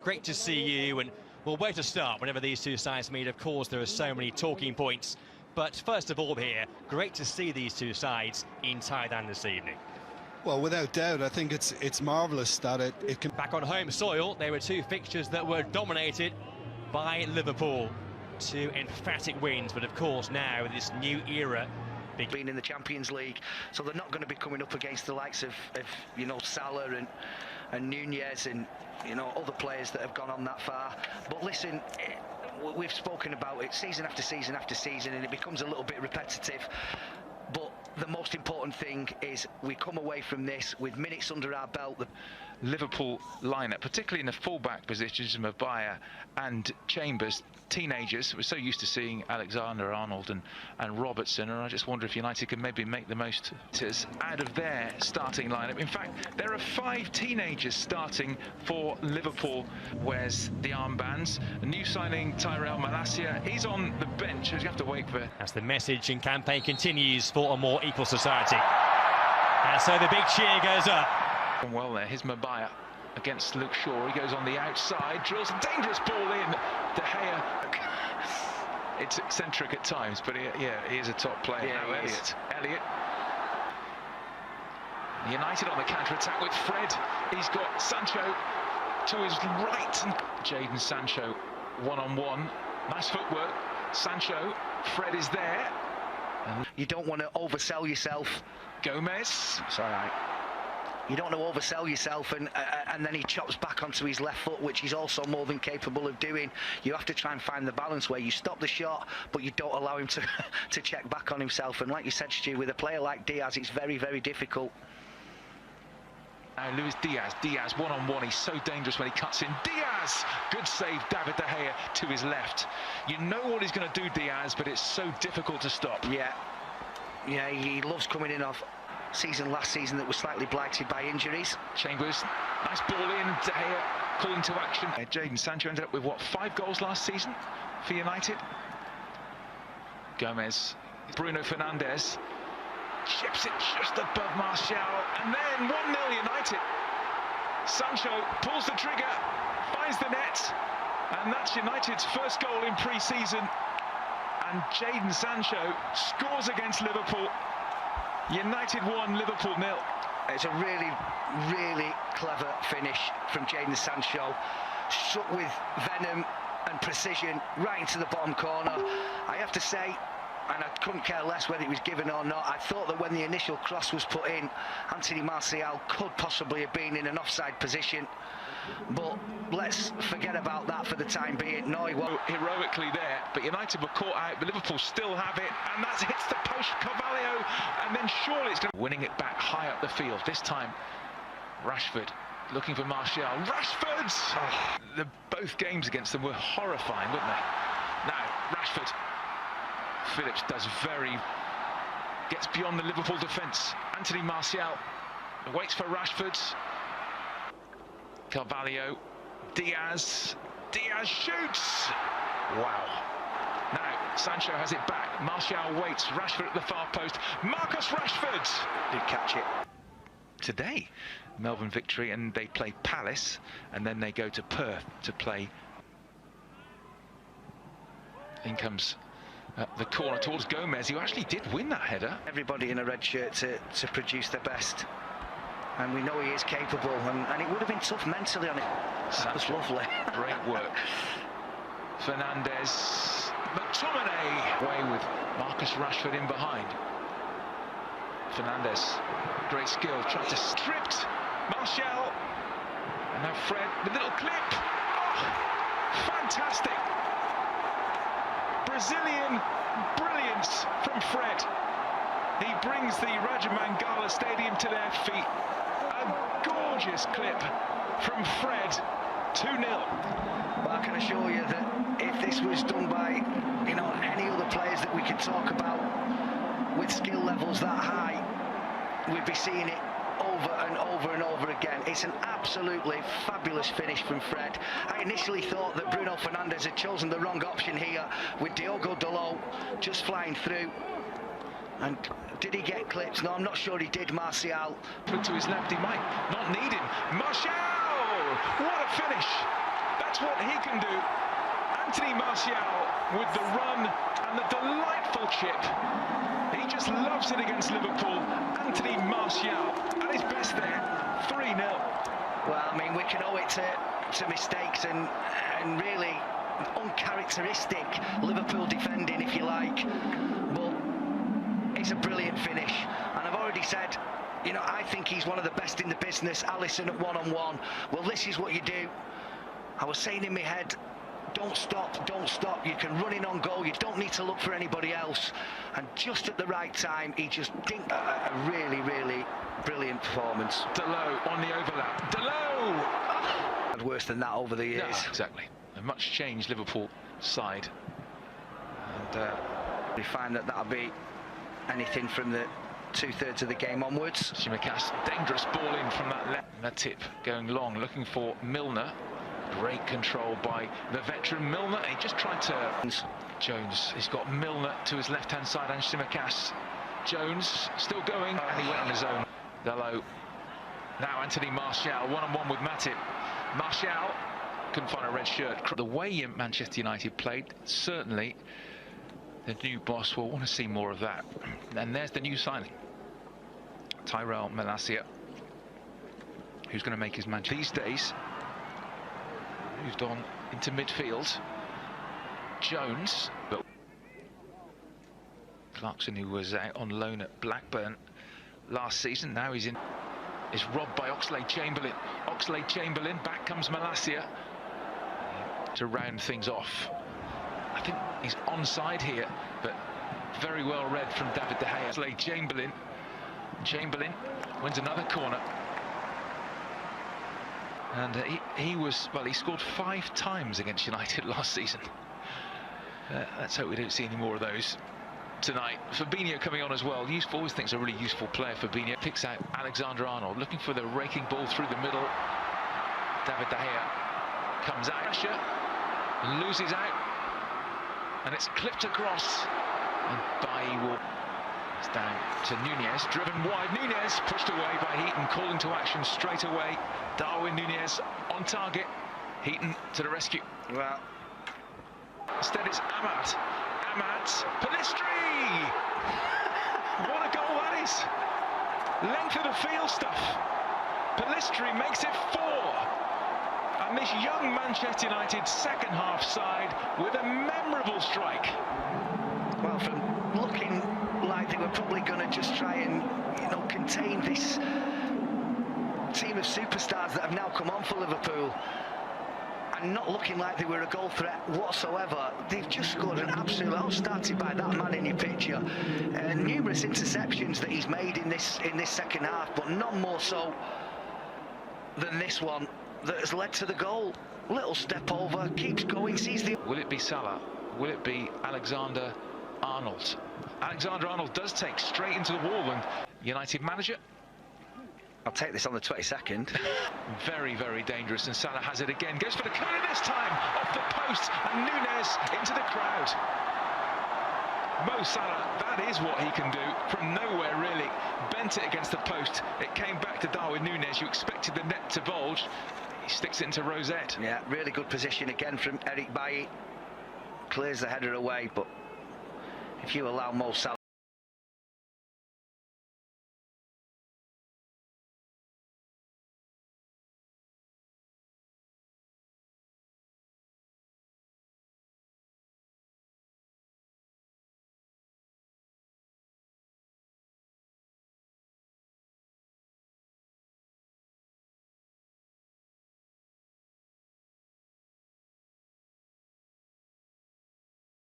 great to see you. And well, where to start whenever these two sides meet? Of course, there are so many talking points. But first of all here, great to see these two sides in Thailand this evening. Well, without doubt, I think it's marvellous that it can... Back on home soil, there were two fixtures that were dominated by Liverpool. Two emphatic wins, but of course now this new era being in the Champions League, so they're not going to be coming up against the likes of you know, Salah and Nunez and, you know, other players that have gone on that far. But listen, we've spoken about it season after season after season, and it becomes a little bit repetitive. But the most important thing is we come away from this with minutes under our belt. The Liverpool lineup, particularly in the full-back positions, Maguire and Chambers, teenagers. We're so used to seeing Alexander-Arnold and Robertson, and I just wonder if United can maybe make the most out of their starting lineup. In fact, there are 5 teenagers starting for Liverpool. Wears the armbands. A new signing, Tyrell Malacia, he's on the bench. You have to wait for... As the message and campaign continues for a more equal society. And so the big cheer goes up. Well there, here's Maguire against Luke Shaw. He goes on the outside, drills a dangerous ball in. De Gea. It's eccentric at times, but yeah, he is a top player. Yeah, now Elliott. United on the counter-attack with Fred. He's got Sancho to his right. Jadon Sancho one-on-one. Nice footwork. Sancho. Fred is there. You don't want to oversell yourself. Gomez. It's all right. You don't want to oversell yourself, and then he chops back onto his left foot, which he's also more than capable of doing. You have to try and find the balance where you stop the shot, but you don't allow him to check back on himself. And like you said, Stu, with a player like Diaz, it's very, very difficult. Now Luis Diaz one-on-one, he's so dangerous when he cuts in. Diaz! Good save, David De Gea to his left. You know what he's going to do, Diaz, but it's so difficult to stop. Yeah, he loves coming in off last season that was slightly blighted by injuries. Chambers, nice ball in, De Gea calling to action. Jadon Sancho ended up with, what, 5 goals last season for United? Gomez, Bruno Fernandes. Chips it just above Martial, and then 1-0 United. Sancho pulls the trigger, finds the net, and that's United's first goal in pre-season. And Jadon Sancho scores against Liverpool. United 1, Liverpool 0. It's a really, really clever finish from Jadon Sancho. Struck with venom and precision right into the bottom corner. I have to say, and I couldn't care less whether it was given or not, I thought that when the initial cross was put in, Anthony Martial could possibly have been in an offside position. But let's forget about that for the time being. No, he won't. Heroically there, but United were caught out, but Liverpool still have it, and that hits the post, Carvalho, and then surely it's going to... Winning it back high up the field. This time, Rashford looking for Martial. Rashford! Oh, both games against them were horrifying, weren't they? Now, Rashford. Phillips gets beyond the Liverpool defence. Anthony Martial waits for Rashford. Carvalho, Diaz shoots! Wow. Now, Sancho has it back, Martial waits, Rashford at the far post, Marcus Rashford! Did catch it. Today, Melbourne victory, and they play Palace, and then they go to Perth to play. In comes the corner towards Gomez, who actually did win that header. Everybody in a red shirt to produce their best. And we know he is capable, and it would have been tough mentally on it. That was lovely. Great work. Fernandes, McTominay away with Marcus Rashford in behind. Fernandes, great skill, tried to stripped Martial, and now Fred, the little clip. Oh, fantastic! Brazilian brilliance from Fred. He brings the Raja Mangala Stadium to their feet. A gorgeous clip from Fred, 2-0. Well, I can assure you that if this was done by, you know, any other players that we could talk about with skill levels that high, we'd be seeing it over and over and over again. It's an absolutely fabulous finish from Fred. I initially thought that Bruno Fernandes had chosen the wrong option here with Diogo Dalot just flying through. And did he get clipped? No, I'm not sure he did, Martial. To his left, he might not need him. Martial! What a finish! That's what he can do. Anthony Martial with the run and the delightful chip. He just loves it against Liverpool. Anthony Martial at his best there. 3-0. Well, I mean, we can owe it to mistakes and really uncharacteristic Liverpool defending, if you like. But it's a brilliant finish. And I've already said, you know, I think he's one of the best in the business. Alisson at one-on-one. Well, this is what you do. I was saying in my head, don't stop, don't stop. You can run in on goal. You don't need to look for anybody else. And just at the right time, he just dinked a really, really brilliant performance. Delot on the overlap. Delot! Had worse than that over the years. Yeah, exactly. A much changed Liverpool side. And we find that that'll be anything from the 2/3 of the game onwards. Tsimikas, dangerous ball in from that left. That tip going long, looking for Milner. Great control by the veteran Milner. He just tried to... Jones, he's got Milner to his left-hand side and Tsimikas. Jones still going, and he went on his own. Delot. Now Anthony Martial, one-on-one with Matip. Martial couldn't find a red shirt. The way Manchester United played, certainly the new boss will want to see more of that. And there's the new signing. Tyrell Malacia, who's going to make his match these days. Moved on into midfield. Jones, but Clarkson, who was out on loan at Blackburn last season, now he's in. Is robbed by Oxlade-Chamberlain. Oxlade-Chamberlain, back comes Malacia to round things off. I think he's onside here, but very well read from David De Gea. Oxlade-Chamberlain. Chamberlain wins another corner. And he was, well, he scored 5 times against United last season. Let's hope we don't see any more of those tonight. Fabinho coming on as well. Useful, always thinks a really useful player. Fabinho picks out Alexander-Arnold, looking for the raking ball through the middle. David De Gea comes out, pressure, loses out, and it's clipped across. And Bailly will... It's down to Nunez, driven wide. Nunez pushed away by Heaton, calling to action straight away. Darwin Nunez on target. Heaton to the rescue. Well, instead it's Ahmad. Ahmad, Pellistri! What a goal that is! Length of the field stuff. Pellistri makes it 4. And this young Manchester United second half side with a memorable strike. Well, from looking like they were probably going to just try and, you know, contain this team of superstars that have now come on for Liverpool, and not looking like they were a goal threat whatsoever. They've just scored an absolute... all started by that man in your picture. Numerous interceptions that he's made in this second half, but none more so than this one that has led to the goal. Little step over, keeps going, sees the... Will it be Salah? Will it be Alexander-Arnold? Alexander-Arnold does take straight into the wall, and United manager... I'll take this on the 22nd. Very, very dangerous, and Salah has it again. Goes for the corner this time, off the post, and Nunez into the crowd. Mo Salah, that is what he can do from nowhere, really. Bent it against the post. It came back to Darwin Nunez. You expected the net to bulge. He sticks it into Rosette. Yeah, really good position again from Eric Bailly. Clears the header away, but if you allow Mo Salah